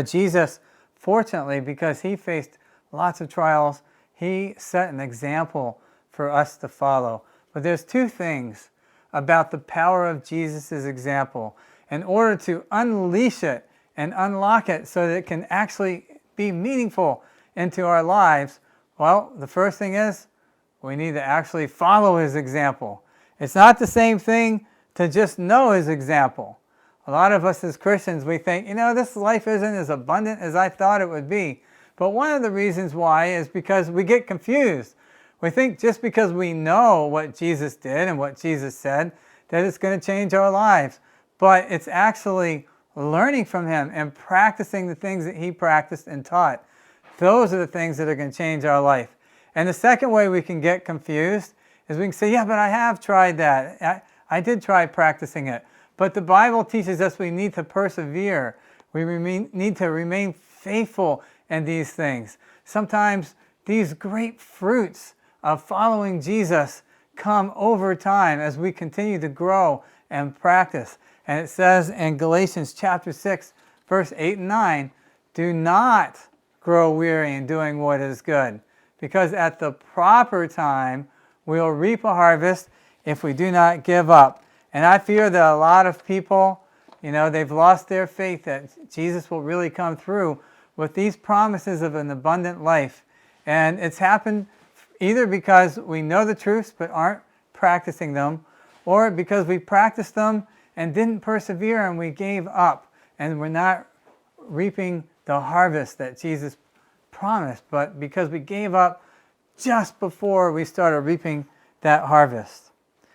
Jesus, fortunately, because he faced lots of trials, he set an example for us to follow. But there's two things about the power of Jesus' example. In order to unleash it and unlock it so that it can actually be meaningful into our lives, well, the first thing is we need to actually follow his example. It's not the same thing to just know his example. A lot of us as Christians, we think, this life isn't as abundant as I thought it would be. But one of the reasons why is because we get confused. We think just because we know what Jesus did and what Jesus said, that it's going to change our lives. But it's actually learning from him and practicing the things that he practiced and taught. Those are the things that are going to change our life. And the second way we can get confused is we can say, yeah, but I have tried that. I did try practicing it. But the Bible teaches us we need to persevere. We need to remain faithful in these things. Sometimes these great fruits of following Jesus come over time as we continue to grow and practice. And it says in Galatians chapter 6, verse 8 and 9, do not grow weary in doing what is good, because at the proper time we will reap a harvest if we do not give up. And I fear that a lot of people, they've lost their faith that Jesus will really come through with these promises of an abundant life. And it's happened either because we know the truths but aren't practicing them, or because we practiced them and didn't persevere and we gave up and we're not reaping the harvest that Jesus promised, but because we gave up just before we started reaping that harvest.